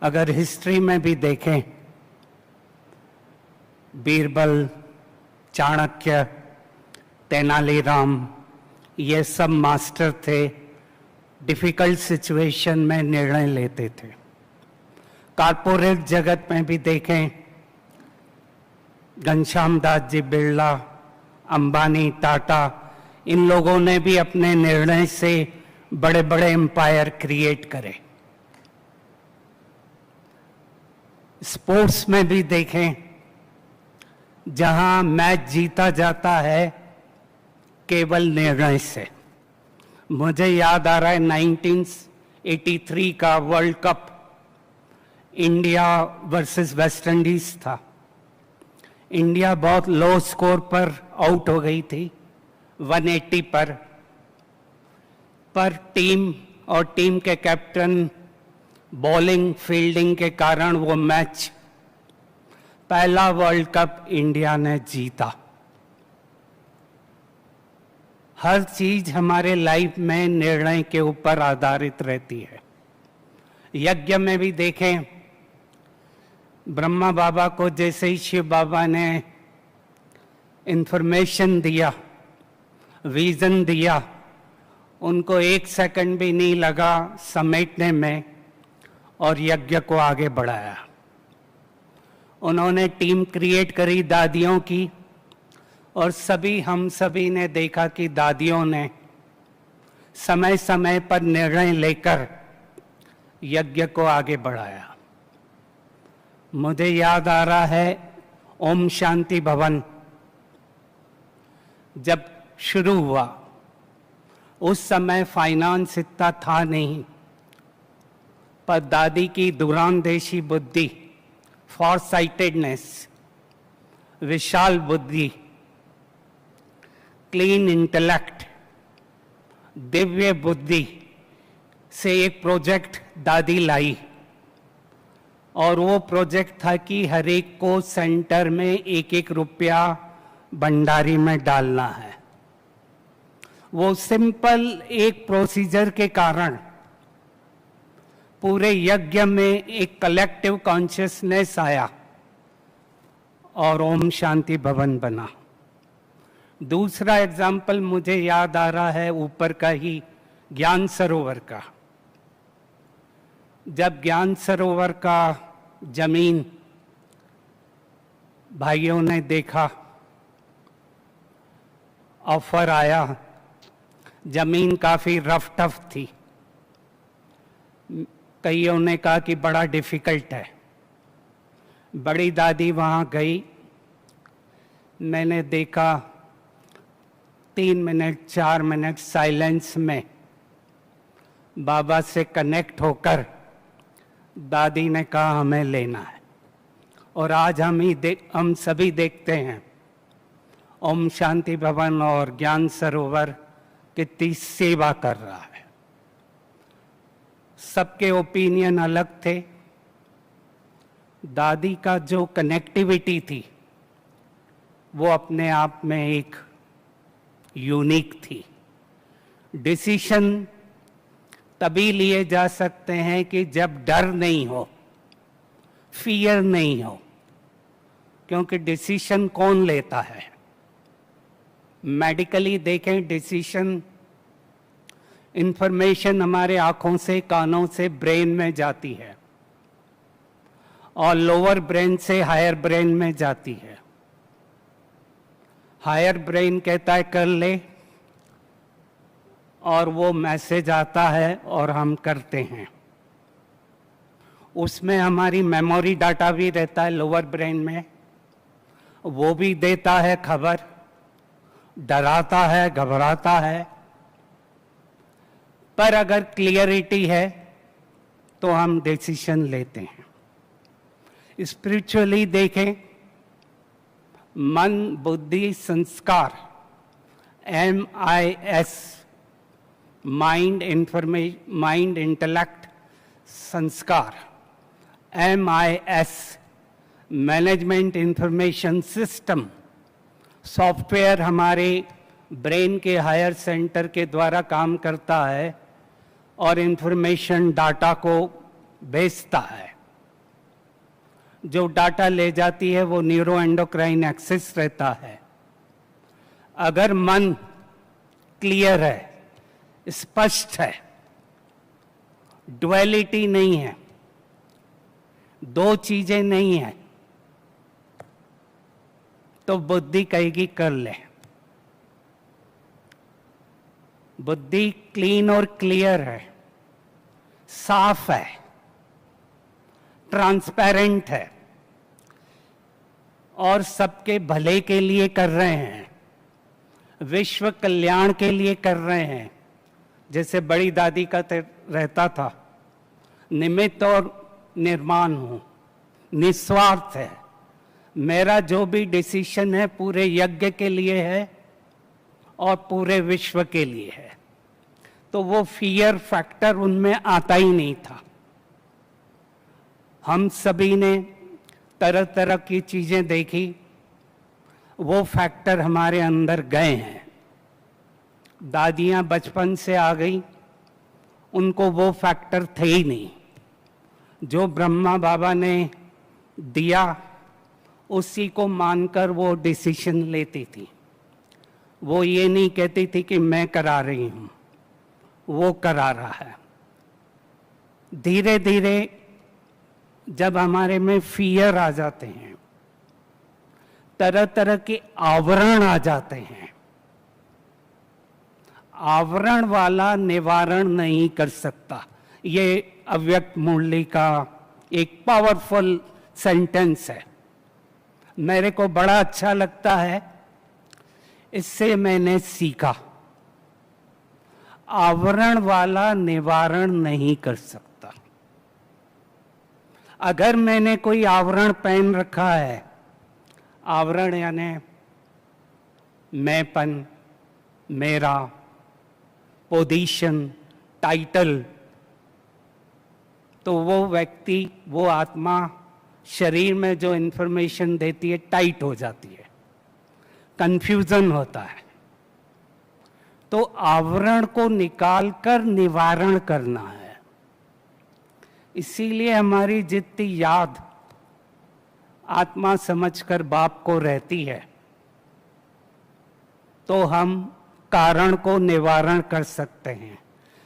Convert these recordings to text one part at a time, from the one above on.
अगर हिस्ट्री में भी देखें, बीरबल, चाणक्य, तेनालीराम, ये सब मास्टर थे, डिफिकल्ट सिचुएशन में निर्णय लेते थे। कॉरपोरेट जगत में भी देखें, घनश्याम दास जी बिरला, अंबानी, टाटा, इन लोगों ने भी अपने निर्णय से बड़े बड़े एम्पायर क्रिएट करे। स्पोर्ट्स में भी देखें, जहां मैच जीता जाता है केवल निर्णय से। मुझे याद आ रहा है 1983 का world cup, India versus West Indies था। इंडिया बहुत लो स्कोर पर आउट हो गई थी, 180 पर टीम और टीम के कैप्टन बॉलिंग फील्डिंग के कारण वो मैच, पहला वर्ल्ड कप इंडिया ने जीता। हर चीज हमारे लाइफ में निर्णय के ऊपर आधारित रहती है। यज्ञ में भी देखें, ब्रह्मा बाबा को जैसे ही शिव बाबा ने इंफॉर्मेशन दिया, विजन दिया, उनको 1 सेकंड भी नहीं लगा समेटने में और यज्ञ को आगे बढ़ाया। उन्होंने टीम क्रिएट करी दादियों की, और हम सभी ने देखा कि दादियों ने समय समय पर निर्णय लेकर यज्ञ को आगे बढ़ाया। मुझे याद आ रहा है ओम शांति भवन जब शुरू हुआ, उस समय फाइनेंस इतना था नहीं, पर दादी की दूरंदेशी बुद्धि, फॉरसाइटेडनेस, विशाल बुद्धि, क्लीन इंटेलेक्ट, दिव्य बुद्धि से एक प्रोजेक्ट दादी लाई, और वो प्रोजेक्ट था कि हर एक को सेंटर में 1-1 रुपया भंडारी में डालना है। वो सिंपल एक प्रोसीजर के कारण पूरे यज्ञ में एक कलेक्टिव कॉन्शियसनेस आया और ओम शांति भवन बना। दूसरा एग्जाम्पल मुझे याद आ रहा है ऊपर का ही, ज्ञान सरोवर का। जब ज्ञान सरोवर का जमीन भाइयों ने देखा, ऑफर आया, जमीन काफी रफ टफ थी, कईयों ने कहा कि बड़ा डिफिकल्ट है। बड़ी दादी वहां गई, मैंने देखा 3 मिनट 4 मिनट साइलेंस में बाबा से कनेक्ट होकर दादी ने कहा हमें लेना है। और आज हम सभी देखते हैं ओम शांति भवन और ज्ञान सरोवर कितनी सेवा कर रहा है। सबके ओपिनियन अलग थे, दादी का जो कनेक्टिविटी थी वो अपने आप में एक यूनिक थी। डिसीजन तभी लिए जा सकते हैं कि जब डर नहीं हो, फियर नहीं हो, क्योंकि डिसीजन कौन लेता है? मेडिकली देखें, डिसीजन, इंफॉर्मेशन हमारे आंखों से, कानों से ब्रेन में जाती है और लोअर ब्रेन से हायर ब्रेन में जाती है। हायर ब्रेन कहता है कर ले, और वो मैसेज आता है और हम करते हैं। उसमें हमारी मेमोरी डाटा भी रहता है लोअर ब्रेन में, वो भी देता है खबर, डराता है, घबराता है। पर अगर क्लियरिटी है तो हम डिसीजन लेते हैं। स्पिरिचुअली देखें, मन, बुद्धि, संस्कार, MIS, माइंड, इंटेलेक्ट, संस्कार, MIS, management information system, software हमारे ब्रेन के हायर सेंटर के द्वारा काम करता है और इंफॉर्मेशन डाटा को भेजता है। जो डाटा ले जाती है वो न्यूरो एंडोक्राइन एक्सिस रहता है। अगर मन क्लियर है, स्पष्ट है, ड्युअलिटी नहीं है, दो चीजें नहीं है, तो बुद्धि कहेगी कर ले। बुद्धि क्लीन और क्लियर है, साफ है, ट्रांसपेरेंट है और सबके भले के लिए कर रहे हैं, विश्व कल्याण के लिए कर रहे हैं। जैसे बड़ी दादी का रहता था, निमित्त और निर्माण हूं, निस्वार्थ है। मेरा जो भी डिसीजन है पूरे यज्ञ के लिए है और पूरे विश्व के लिए है। तो वो फियर फैक्टर उनमें आता ही नहीं था। हम सभी ने तरह तरह की चीजें देखी, वो फैक्टर हमारे अंदर गए हैं। दादियां बचपन से आ गई, उनको वो फैक्टर थे ही नहीं। जो ब्रह्मा बाबा ने दिया उसी को मानकर वो डिसीजन लेती थी। वो ये नहीं कहती थी कि मैं करा रही हूं, वो करा रहा है। धीरे धीरे जब हमारे में फियर आ जाते हैं, तरह तरह के आवरण आ जाते हैं, आवरण वाला निवारण नहीं कर सकता। ये अव्यक्त मुरली का एक पावरफुल सेंटेंस है, मेरे को बड़ा अच्छा लगता है। इससे मैंने सीखा, आवरण वाला निवारण नहीं कर सकता। अगर मैंने कोई आवरण पहन रखा है, आवरण यानी मैंपन, मेरा, पोजीशन, टाइटल, तो वो व्यक्ति, वो आत्मा शरीर में जो इंफॉर्मेशन देती है टाइट हो जाती है, कंफ्यूजन होता है। तो आवरण को निकालकर निवारण करना है। इसीलिए हमारी जितनी याद आत्मा समझकर बाप को रहती है, तो हम कारण को निवारण कर सकते हैं,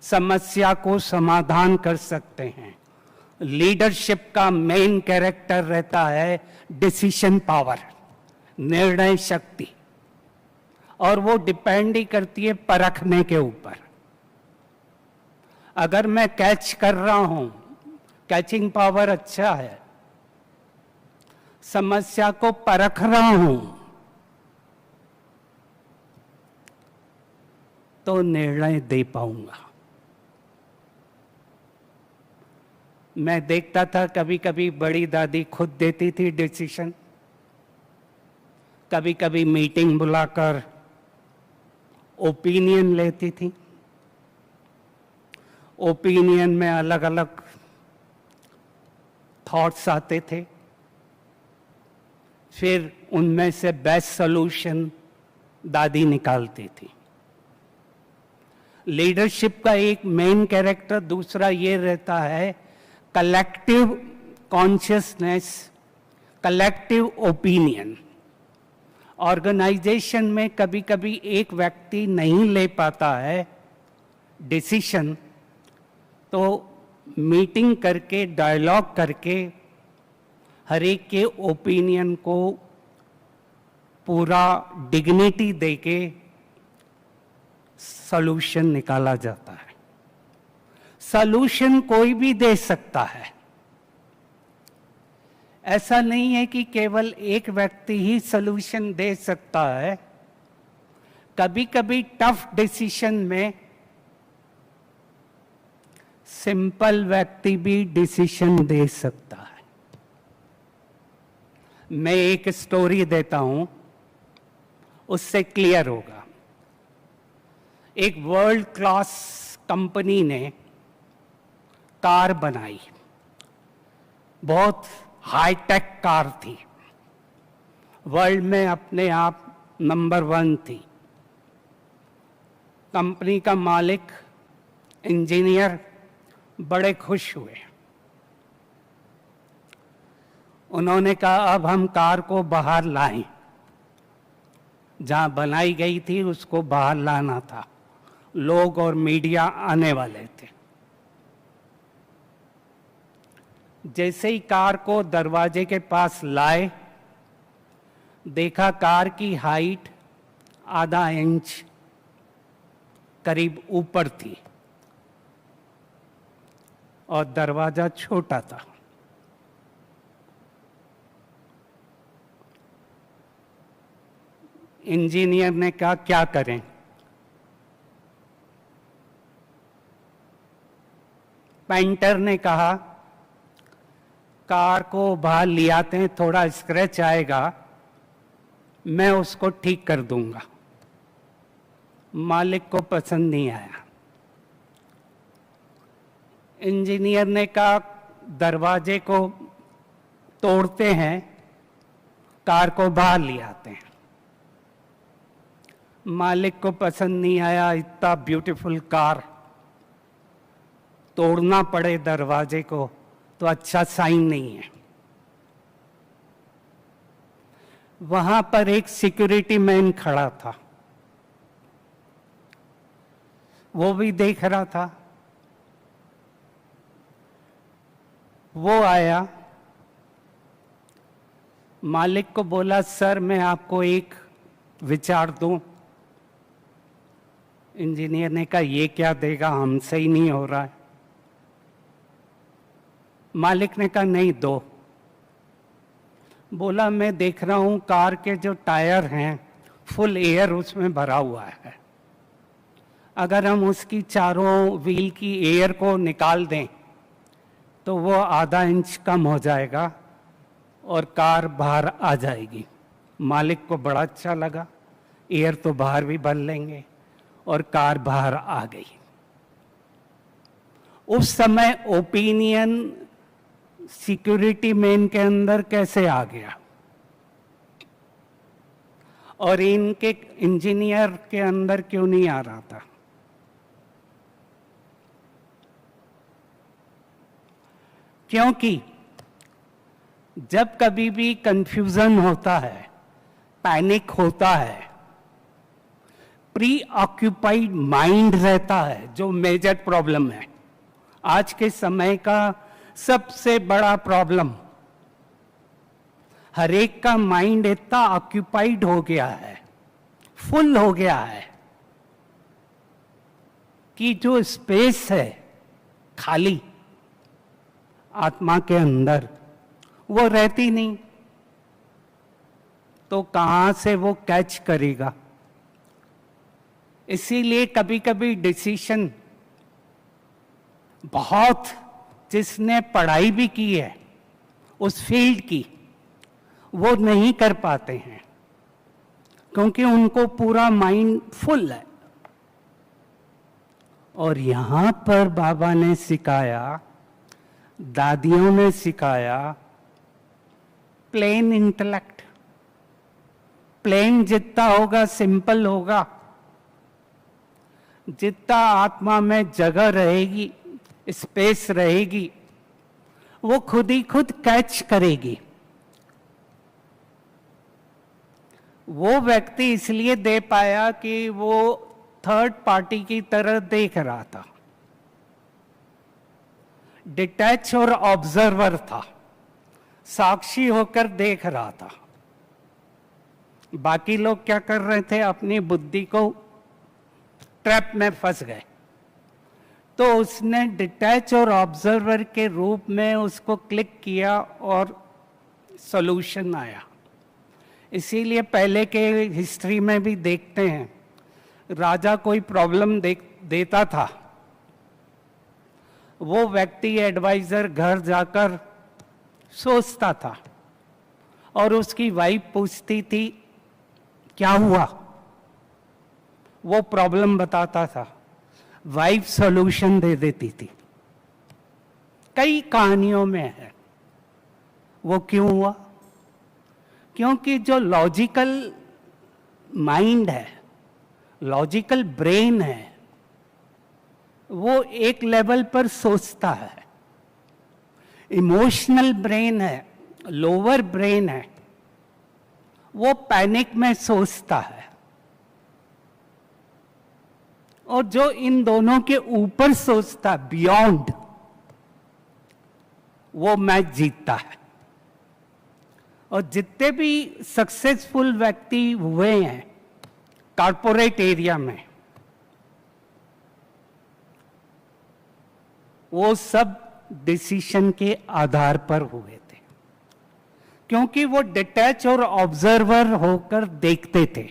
समस्या को समाधान कर सकते हैं। लीडरशिप का मेन कैरेक्टर रहता है डिसीजन पावर, निर्णय शक्ति, और वो डिपेंड ही करती है परखने के ऊपर। अगर मैं कैच कर रहा हूं, कैचिंग पावर अच्छा है, समस्या को परख रहा हूं, तो निर्णय दे पाऊंगा। मैं देखता था कभी कभी बड़ी दादी खुद देती थी डिसीजन, कभी कभी मीटिंग बुलाकर ओपिनियन लेती थी। ओपिनियन में अलग अलग थॉट्स आते थे, फिर उनमें से बेस्ट सॉल्यूशन दादी निकालती थी। लीडरशिप का एक मेन कैरेक्टर दूसरा ये रहता है collective consciousness, collective opinion. Organisation में कभी कभी एक व्यक्ति नहीं ले पाता है डिसीजन, तो मीटिंग करके, डायलॉग करके हर एक के ओपिनियन को पूरा डिग्निटी देके सॉल्यूशन निकाला जाता है। सॉल्यूशन कोई भी दे सकता है, ऐसा नहीं है कि केवल एक व्यक्ति ही सॉल्यूशन दे सकता है। कभी कभी टफ डिसीजन में सिंपल व्यक्ति भी डिसीजन दे सकता है। मैं एक स्टोरी देता हूं, उससे क्लियर होगा। एक वर्ल्ड क्लास कंपनी ने कार बनाई, बहुत हाईटेक कार थी, वर्ल्ड में अपने आप नंबर 1 थी। कंपनी का मालिक, इंजीनियर बड़े खुश हुए। उन्होंने कहा अब हम कार को बाहर लाएं। जहां बनाई गई थी उसको बाहर लाना था। लोग और मीडिया आने वाले थे। जैसे ही कार को दरवाजे के पास लाए, देखा कार की हाइट आधा इंच करीब ऊपर थी और दरवाजा छोटा था। इंजीनियर ने कहा क्या करें? पेंटर ने कहा कार को बाहर ले आते हैं, थोड़ा स्क्रैच आएगा, मैं उसको ठीक कर दूंगा। मालिक को पसंद नहीं आया। इंजीनियर ने कहा दरवाजे को तोड़ते हैं, कार को बाहर ले आते हैं। मालिक को पसंद नहीं आया। इतना ब्यूटीफुल कार तोड़ना पड़े दरवाजे को तो अच्छा साइन नहीं है। वहां पर एक सिक्योरिटी मैन खड़ा था, वो भी देख रहा था। वो आया, मालिक को बोला सर मैं आपको एक विचार दूं। इंजीनियर ने कहा ये क्या देगा, हमसे ही नहीं हो रहा है। मालिक ने कहा नहीं दो। बोला मैं देख रहा हूं कार के जो टायर हैं फुल एयर उसमें भरा हुआ है। अगर हम उसकी चारों व्हील की एयर को निकाल दें तो वो आधा इंच कम हो जाएगा और कार बाहर आ जाएगी। मालिक को बड़ा अच्छा लगा, एयर तो बाहर भी भर लेंगे, और कार बाहर आ गई। उस समय ओपिनियन सिक्योरिटी मैन के अंदर कैसे आ गया और इनके इंजीनियर के अंदर क्यों नहीं आ रहा था? क्योंकि जब कभी भी कंफ्यूजन होता है, पैनिक होता है, प्री ऑक्यूपाइड माइंड रहता है, जो मेजर प्रॉब्लम है आज के समय का सबसे बड़ा प्रॉब्लम। हर एक का माइंड इतना ऑक्यूपाइड हो गया है, फुल हो गया है कि जो स्पेस है खाली आत्मा के अंदर वो रहती नहीं। तो कहां से वो कैच करेगा? इसीलिए कभी कभी डिसीजन बहुत, जिसने पढ़ाई भी की है उस फील्ड की, वो नहीं कर पाते हैं क्योंकि उनको पूरा माइंड फुल है। और यहां पर बाबा ने सिखाया, दादियों ने सिखाया, प्लेन इंटेलेक्ट। प्लेन जितना होगा सिंपल होगा, जितना आत्मा में जगह रहेगी, स्पेस रहेगी, वो खुद ही खुद कैच करेगी। वो व्यक्ति इसलिए दे पाया कि वो थर्ड पार्टी की तरह देख रहा था, डिटैच और ऑब्जर्वर था, साक्षी होकर देख रहा था। बाकी लोग क्या कर रहे थे? अपनी बुद्धि को ट्रैप में फंस गए। तो उसने डिटैच और ऑब्जर्वर के रूप में उसको क्लिक किया और सॉल्यूशन आया। इसीलिए पहले के हिस्ट्री में भी देखते हैं, राजा कोई प्रॉब्लम देता था, वो व्यक्ति एडवाइजर घर जाकर सोचता था और उसकी वाइफ पूछती थी क्या हुआ, वो प्रॉब्लम बताता था, वाइफ सॉल्यूशन दे देती थी। कई कहानियों में है। वो क्यों हुआ? क्योंकि जो लॉजिकल माइंड है, लॉजिकल ब्रेन है, वो एक लेवल पर सोचता है। इमोशनल ब्रेन है, लोअर ब्रेन है, वो पैनिक में सोचता है, और जो इन दोनों के ऊपर सोचता, बियॉन्ड, वो मैच जीतता है। और जितने भी सक्सेसफुल व्यक्ति हुए हैं कॉर्पोरेट एरिया में, वो सब डिसीजन के आधार पर हुए थे, क्योंकि वो डिटैच और ऑब्जर्वर होकर देखते थे।